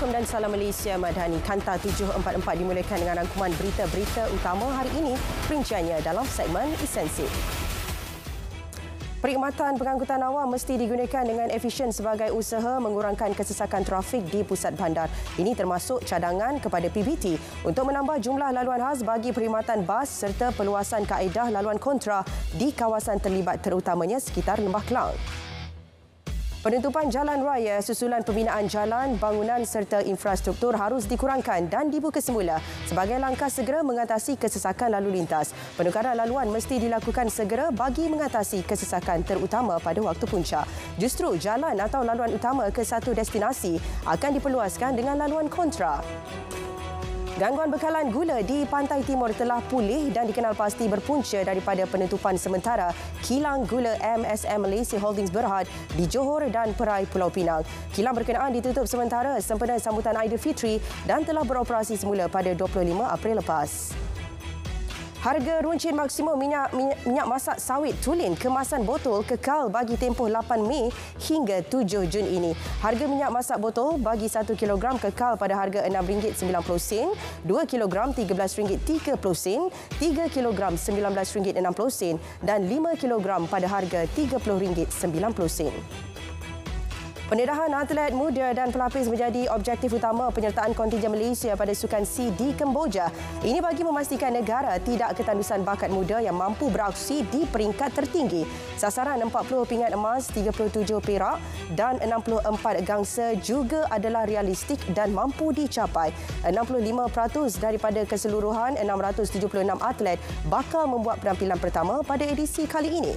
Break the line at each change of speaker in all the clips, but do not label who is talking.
Assalamualaikum dan salam Malaysia Madani. Kanta 744 dimulakan dengan rangkuman berita-berita utama hari ini. Perinciannya dalam segmen Esensi. Perkhidmatan pengangkutan awam mesti digunakan dengan efisien sebagai usaha mengurangkan kesesakan trafik di pusat bandar. Ini termasuk cadangan kepada PBT untuk menambah jumlah laluan khas bagi perkhidmatan bas serta perluasan kaedah laluan kontra di kawasan terlibat terutamanya sekitar Lembah Kelang. Penutupan jalan raya susulan pembinaan jalan, bangunan serta infrastruktur harus dikurangkan dan dibuka semula sebagai langkah segera mengatasi kesesakan lalu lintas. Penukaran laluan mesti dilakukan segera bagi mengatasi kesesakan terutama pada waktu puncak. Justru jalan atau laluan utama ke satu destinasi akan diperluaskan dengan laluan kontra. Gangguan bekalan gula di Pantai Timur telah pulih dan dikenal pasti berpunca daripada penutupan sementara kilang gula MSM Malaysia Holdings Berhad di Johor dan Perai Pulau Pinang. Kilang berkenaan ditutup sementara sempena sambutan Aidilfitri dan telah beroperasi semula pada 25 April lepas. Harga runcit maksimum minyak masak sawit tulen kemasan botol kekal bagi tempoh 8 Mei hingga 7 Jun ini. Harga minyak masak botol bagi 1 kilogram kekal pada harga RM6.90, 2 kilogram RM13.30, 3 kilogram RM19.60 dan 5 kilogram pada harga RM30.90. Pendedahan atlet muda dan pelapis menjadi objektif utama penyertaan kontingen Malaysia pada Sukan C di Kemboja. Ini bagi memastikan negara tidak ketandusan bakat muda yang mampu beraksi di peringkat tertinggi. Sasaran 40 pingat emas, 37 perak dan 64 gangsa juga adalah realistik dan mampu dicapai. 65% daripada keseluruhan 676 atlet bakal membuat penampilan pertama pada edisi kali ini.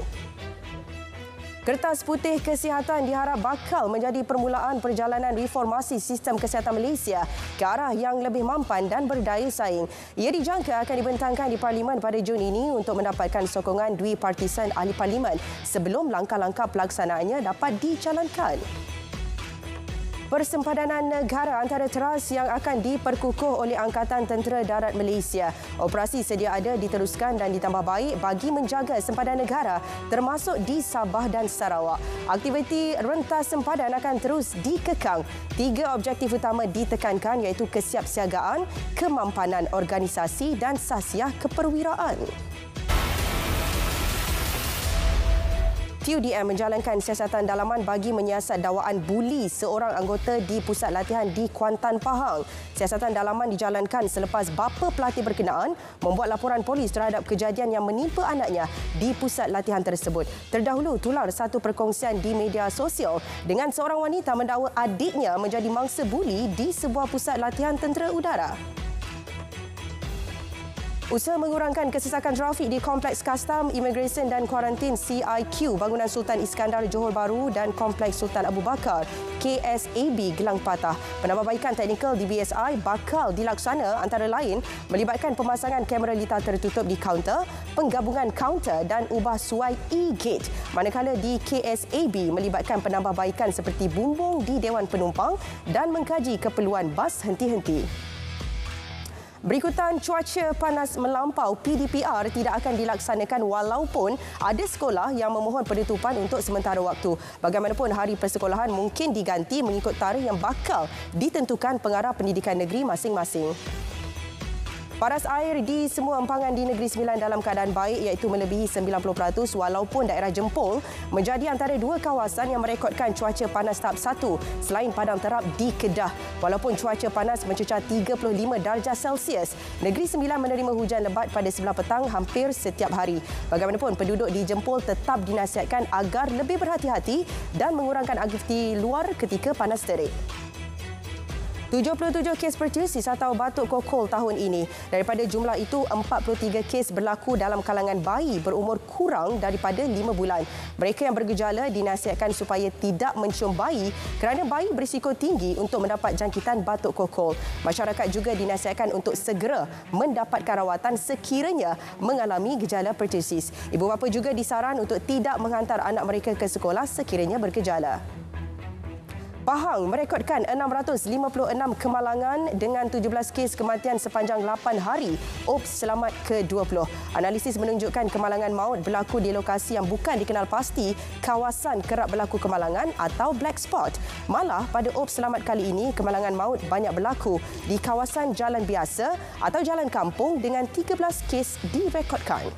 Kertas Putih Kesihatan diharap bakal menjadi permulaan perjalanan reformasi sistem kesihatan Malaysia ke arah yang lebih mampan dan berdaya saing. Ia dijangka akan dibentangkan di Parlimen pada Jun ini untuk mendapatkan sokongan dui partisan ahli Parlimen sebelum langkah-langkah pelaksanaannya dapat dijalankan. Persempadanan negara antara teras yang akan diperkukuh oleh Angkatan Tentera Darat Malaysia. Operasi sedia ada diteruskan dan ditambah baik bagi menjaga sempadan negara termasuk di Sabah dan Sarawak. Aktiviti rentas sempadan akan terus dikekang. 3 objektif utama ditekankan iaitu kesiapsiagaan, kemampanan organisasi dan sasiah keperwiraan. TUDM menjalankan siasatan dalaman bagi menyiasat dakwaan buli seorang anggota di pusat latihan di Kuantan, Pahang. Siasatan dalaman dijalankan selepas bapa pelatih berkenaan membuat laporan polis terhadap kejadian yang menimpa anaknya di pusat latihan tersebut. Terdahulu tular satu perkongsian di media sosial dengan seorang wanita mendakwa adiknya menjadi mangsa buli di sebuah pusat latihan tentera udara. Usaha mengurangkan kesesakan trafik di Kompleks Kastam, Imigresen dan Kuarantin CIQ Bangunan Sultan Iskandar Johor Bahru dan Kompleks Sultan Abu Bakar KSAB Gelang Patah. Penambahbaikan teknikal di BSI bakal dilaksana antara lain melibatkan pemasangan kamera litar tertutup di kaunter, penggabungan kaunter dan ubah suai e-gate. Manakala di KSAB melibatkan penambahbaikan seperti bumbung di Dewan Penumpang dan mengkaji keperluan bas henti-henti. Berikutan cuaca panas melampau, PDPR tidak akan dilaksanakan walaupun ada sekolah yang memohon penutupan untuk sementara waktu. Bagaimanapun, hari persekolahan mungkin diganti mengikut tarikh yang bakal ditentukan pengarah pendidikan negeri masing-masing. Paras air di semua empangan di Negeri Sembilan dalam keadaan baik iaitu melebihi 90% walaupun daerah Jempol menjadi antara 2 kawasan yang merekodkan cuaca panas tahap 1 selain Padang Terap di Kedah. Walaupun cuaca panas mencecah 35 darjah Celsius, Negeri Sembilan menerima hujan lebat pada 9 petang hampir setiap hari. Bagaimanapun, penduduk di Jempol tetap dinasihatkan agar lebih berhati-hati dan mengurangkan aktiviti luar ketika panas terik. 77 kes pertusis atau batuk kokol tahun ini. Daripada jumlah itu, 43 kes berlaku dalam kalangan bayi berumur kurang daripada 5 bulan. Mereka yang bergejala dinasihatkan supaya tidak mencium bayi kerana bayi berisiko tinggi untuk mendapat jangkitan batuk kokol. Masyarakat juga dinasihatkan untuk segera mendapatkan rawatan sekiranya mengalami gejala pertusis. Ibu bapa juga disaran untuk tidak menghantar anak mereka ke sekolah sekiranya bergejala. Pahang merekodkan 656 kemalangan dengan 17 kes kematian sepanjang 8 hari OPS Selamat ke-20. Analisis menunjukkan kemalangan maut berlaku di lokasi yang bukan dikenal pasti kawasan kerap berlaku kemalangan atau black spot. Malah pada OPS Selamat kali ini, kemalangan maut banyak berlaku di kawasan jalan biasa atau jalan kampung dengan 13 kes direkodkan.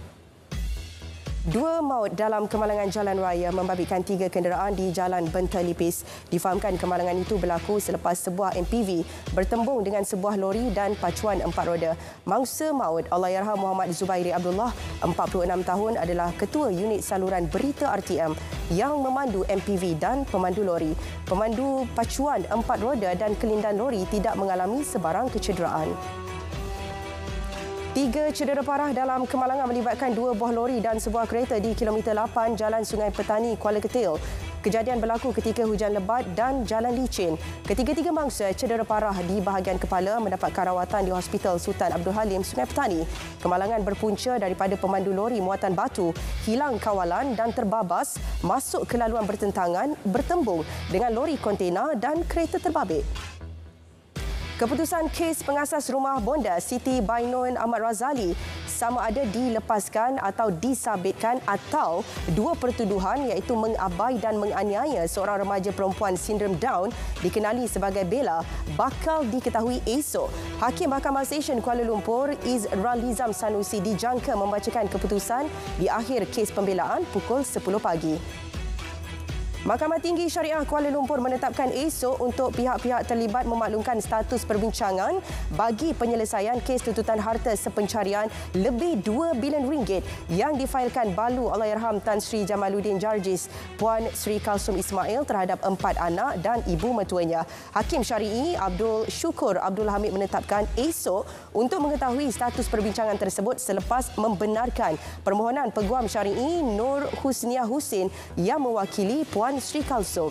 2 maut dalam kemalangan jalan raya membabitkan 3 kenderaan di Jalan Bentelipis. Difahamkan kemalangan itu berlaku selepas sebuah MPV bertembung dengan sebuah lori dan pacuan 4 roda. Mangsa maut Allahyarham Muhammad Zubairi Abdullah, 46 tahun, adalah ketua unit saluran berita RTM yang memandu MPV dan pemandu lori. Pemandu pacuan 4 roda dan kelindan lori tidak mengalami sebarang kecederaan. 3 cedera parah dalam kemalangan melibatkan 2 buah lori dan sebuah kereta di kilometer 8 Jalan Sungai Petani, Kuala Ketil. Kejadian berlaku ketika hujan lebat dan jalan licin. Ketiga-tiga mangsa cedera parah di bahagian kepala mendapatkan rawatan di Hospital Sultan Abdul Halim, Sungai Petani. Kemalangan berpunca daripada pemandu lori muatan batu hilang kawalan dan terbabas masuk ke laluan bertentangan bertembung dengan lori kontena dan kereta terbabit. Keputusan kes pengasas rumah bonda Siti Bainun Ahmad Razali sama ada dilepaskan atau disabitkan atau 2 pertuduhan iaitu mengabai dan menganiaya seorang remaja perempuan sindrom Down dikenali sebagai Bella bakal diketahui esok. Hakim Mahkamah Session Kuala Lumpur Izralizam Sanusi dijangka membacakan keputusan di akhir kes pembelaan pukul 10 pagi. Mahkamah Tinggi Syariah Kuala Lumpur menetapkan esok untuk pihak-pihak terlibat memaklumkan status perbincangan bagi penyelesaian kes tuntutan harta sepencarian lebih RM2 bilion yang difailkan balu Allahyarham Tan Sri Jamaluddin Jarjis, Puan Sri Kalsum Ismail terhadap 4 anak dan ibu mertuanya. Hakim Syari'i Abdul Syukur Abdul Hamid menetapkan esok untuk mengetahui status perbincangan tersebut selepas membenarkan permohonan Peguam Syari'i Nur Husniah Husin yang mewakili Puan Sri Kalsum.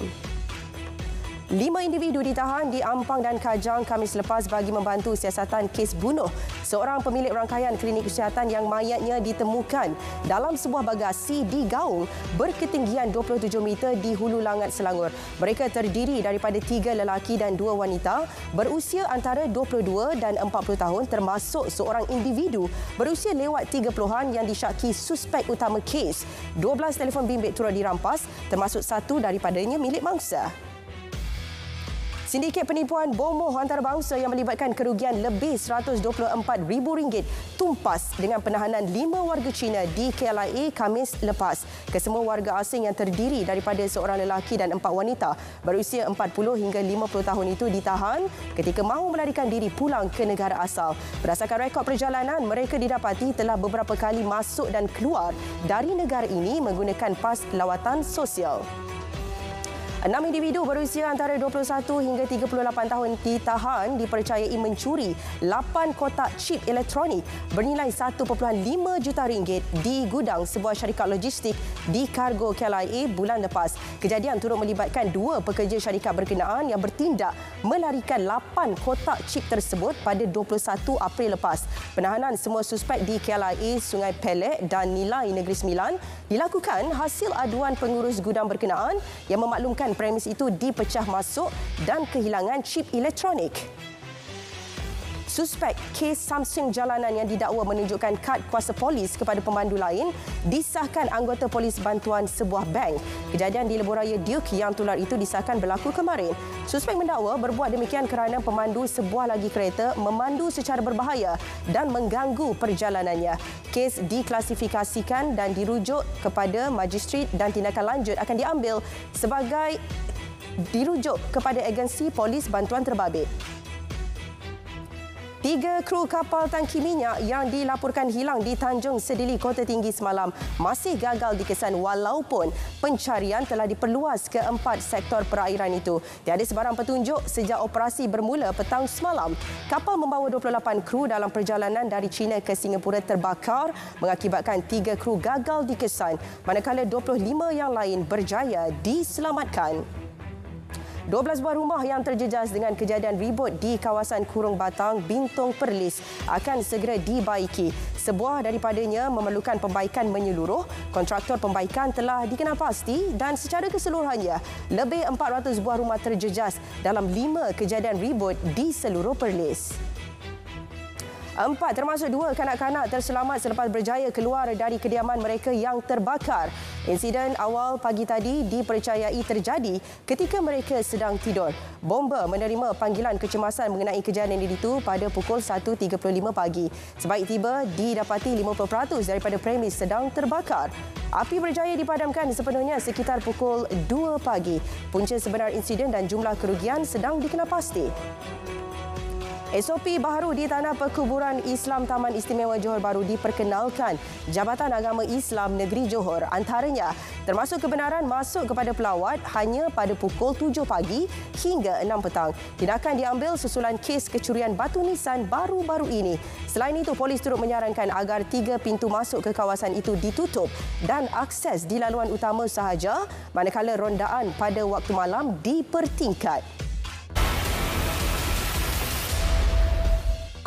5 individu ditahan di Ampang dan Kajang Khamis lepas bagi membantu siasatan kes bunuh seorang pemilik rangkaian klinik kesihatan yang mayatnya ditemukan dalam sebuah bagasi di gaung berketinggian 27 meter di Hulu Langat, Selangor. Mereka terdiri daripada 3 lelaki dan 2 wanita berusia antara 22 dan 40 tahun termasuk seorang individu berusia lewat 30-an yang disyaki suspek utama kes. 12 telefon bimbit turut dirampas termasuk satu daripadanya milik mangsa. Sindiket penipuan bomoh antarabangsa yang melibatkan kerugian lebih RM124,000 tumpas dengan penahanan 5 warga Cina di KLIA Khamis lepas. Kesemua warga asing yang terdiri daripada seorang lelaki dan 4 wanita berusia 40 hingga 50 tahun itu ditahan ketika mahu melarikan diri pulang ke negara asal. Berdasarkan rekod perjalanan, mereka didapati telah beberapa kali masuk dan keluar dari negara ini menggunakan pas lawatan sosial. 6 individu berusia antara 21 hingga 38 tahun ditahan dipercayai mencuri 8 kotak čip elektronik bernilai RM1.5 juta di gudang sebuah syarikat logistik di Kargo KLIA bulan lepas. Kejadian turut melibatkan 2 pekerja syarikat berkenaan yang bertindak melarikan 8 kotak čip tersebut pada 21 April lepas. Penahanan semua suspek di KLIA Sungai Pelek dan Nilai Negeri Sembilan dilakukan hasil aduan pengurus gudang berkenaan yang memaklumkan premis itu dipecah masuk dan kehilangan čip elektronik. Suspek kes Samsung jalanan yang didakwa menunjukkan kad kuasa polis kepada pemandu lain disahkan anggota polis bantuan sebuah bank. Kejadian di lebuhraya Duke yang tular itu disahkan berlaku kemarin. Suspek mendakwa berbuat demikian kerana pemandu sebuah lagi kereta memandu secara berbahaya dan mengganggu perjalanannya. Kes diklasifikasikan dan dirujuk kepada Magistrat dan tindakan lanjut akan diambil sebagai dirujuk kepada agensi polis bantuan terbabit. 3 kru kapal tangki minyak yang dilaporkan hilang di Tanjung Sedili, Kota Tinggi semalam masih gagal dikesan walaupun pencarian telah diperluas ke 4 sektor perairan itu. Tiada sebarang petunjuk sejak operasi bermula petang semalam. Kapal membawa 28 kru dalam perjalanan dari China ke Singapura terbakar mengakibatkan 3 kru gagal dikesan manakala 25 yang lain berjaya diselamatkan. 12 buah rumah yang terjejas dengan kejadian ribut di kawasan Kurung Batang, Bintong Perlis akan segera dibaiki. Sebuah daripadanya memerlukan pembaikan menyeluruh. Kontraktor pembaikan telah dikenal pasti dan secara keseluruhannya lebih 400 buah rumah terjejas dalam 5 kejadian ribut di seluruh Perlis. 4 termasuk 2 kanak-kanak terselamat selepas berjaya keluar dari kediaman mereka yang terbakar. Insiden awal pagi tadi dipercayai terjadi ketika mereka sedang tidur. Bomba menerima panggilan kecemasan mengenai kejadian itu pada pukul 1.35 pagi. Sebaik tiba, didapati 50% daripada premis sedang terbakar. Api berjaya dipadamkan sepenuhnya sekitar pukul 2 pagi. Punca sebenar insiden dan jumlah kerugian sedang dikenal pasti. SOP baharu di Tanah Perkuburan Islam Taman Istimewa Johor Bahru diperkenalkan Jabatan Agama Islam Negeri Johor. Antaranya termasuk kebenaran masuk kepada pelawat hanya pada pukul 7 pagi hingga 6 petang. Tindakan diambil susulan kes kecurian batu nisan baru-baru ini. Selain itu, polis turut menyarankan agar 3 pintu masuk ke kawasan itu ditutup dan akses di laluan utama sahaja, manakala rondaan pada waktu malam dipertingkat.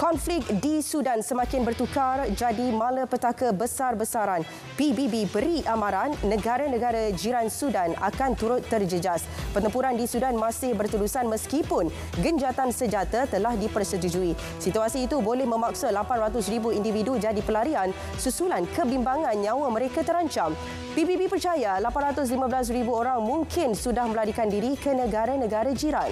Konflik di Sudan semakin bertukar jadi malapetaka besar-besaran. PBB beri amaran negara-negara jiran Sudan akan turut terjejas. Pertempuran di Sudan masih berterusan meskipun genjatan senjata telah dipersetujui. Situasi itu boleh memaksa 800,000 individu jadi pelarian susulan kebimbangan nyawa mereka terancam. PBB percaya 815,000 orang mungkin sudah melarikan diri ke negara-negara jiran.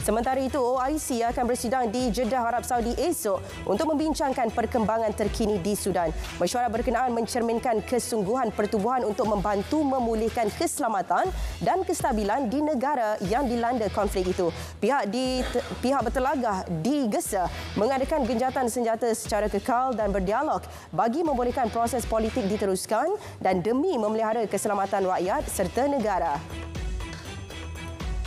Sementara itu, OIC akan bersidang di Jeddah, Arab Saudi esok untuk membincangkan perkembangan terkini di Sudan. Mesyuarat berkenaan mencerminkan kesungguhan pertubuhan untuk membantu memulihkan keselamatan dan kestabilan di negara yang dilanda konflik itu. Pihak bertelagah digesa mengadakan genjatan senjata secara kekal dan berdialog bagi membolehkan proses politik diteruskan dan demi memelihara keselamatan rakyat serta negara.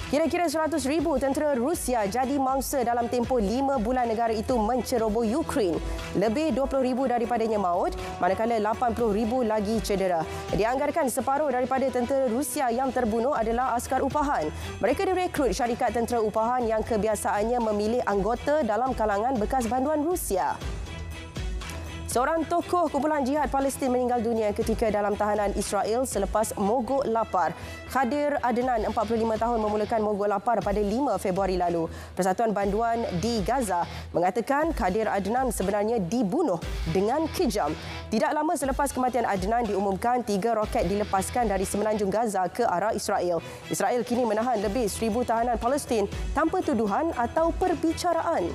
Kira-kira 100,000 tentera Rusia jadi mangsa dalam tempoh 5 bulan negara itu menceroboh Ukraine. Lebih 20,000 daripadanya maut, manakala 80,000 lagi cedera. Dianggarkan separuh daripada tentera Rusia yang terbunuh adalah askar upahan. Mereka direkrut syarikat tentera upahan yang kebiasaannya memilih anggota dalam kalangan bekas banduan Rusia. Seorang tokoh kumpulan jihad Palestin meninggal dunia ketika dalam tahanan Israel selepas mogok lapar. Khadir Adnan, 45 tahun, memulakan mogok lapar pada 5 Februari lalu. Persatuan Banduan di Gaza mengatakan Khadir Adnan sebenarnya dibunuh dengan kejam. Tidak lama selepas kematian Adnan diumumkan 3 roket dilepaskan dari semenanjung Gaza ke arah Israel. Israel kini menahan lebih 1,000 tahanan Palestin tanpa tuduhan atau perbicaraan.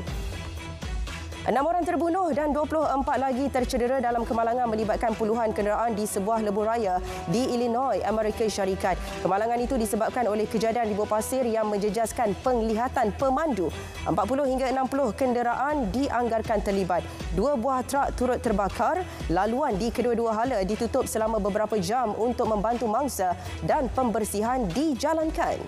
6 orang terbunuh dan 24 lagi tercedera dalam kemalangan melibatkan puluhan kenderaan di sebuah lebuh raya di Illinois, Amerika Syarikat. Kemalangan itu disebabkan oleh kejadian ribut pasir yang menjejaskan penglihatan pemandu. 40 hingga 60 kenderaan dianggarkan terlibat. 2 buah trak turut terbakar. Laluan di kedua-dua hala ditutup selama beberapa jam untuk membantu mangsa dan pembersihan dijalankan.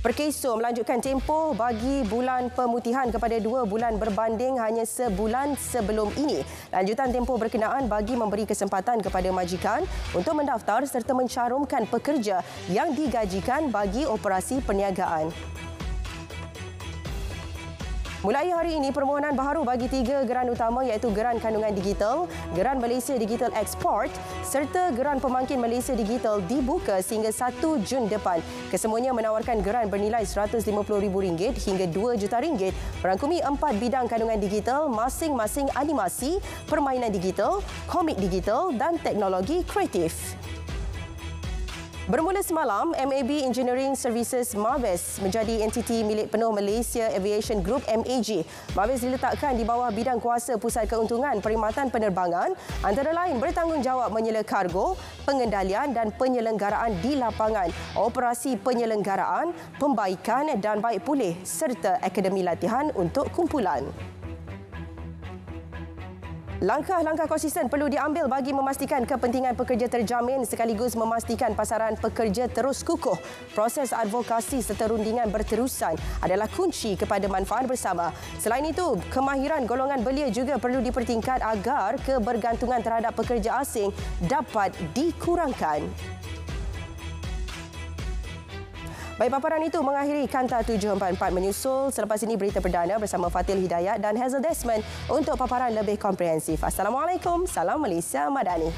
Perkeso melanjutkan tempoh bagi bulan pemutihan kepada 2 bulan berbanding hanya sebulan sebelum ini. Lanjutan tempoh berkenaan bagi memberi kesempatan kepada majikan untuk mendaftar serta mencarumkan pekerja yang digajikan bagi operasi perniagaan. Mulai hari ini, permohonan baharu bagi 3 geran utama iaitu Geran Kandungan Digital, Geran Malaysia Digital Export serta Geran Pemangkin Malaysia Digital dibuka sehingga 1 Jun depan. Kesemuanya menawarkan geran bernilai RM150,000 hingga RM2 juta merangkumi 4 bidang kandungan digital masing-masing animasi, permainan digital, komik digital dan teknologi kreatif. Bermula semalam, MAB Engineering Services Mabes menjadi entiti milik penuh Malaysia Aviation Group MAG. Mabes diletakkan di bawah bidang kuasa Pusat Keuntungan Perkhidmatan Penerbangan, antara lain bertanggungjawab menyela kargo, pengendalian dan penyelenggaraan di lapangan, operasi penyelenggaraan, pembaikan dan baik pulih serta akademi latihan untuk kumpulan. Langkah-langkah konsisten perlu diambil bagi memastikan kepentingan pekerja terjamin sekaligus memastikan pasaran pekerja terus kukuh. Proses advokasi serta rundingan berterusan adalah kunci kepada manfaat bersama. Selain itu, kemahiran golongan belia juga perlu dipertingkat agar kebergantungan terhadap pekerja asing dapat dikurangkan. Baik, paparan itu mengakhiri Kanta 744 menyusul. Selepas ini berita perdana bersama Fatil Hidayat dan Hazel Desmond untuk paparan lebih komprehensif. Assalamualaikum, salam Malaysia Madani.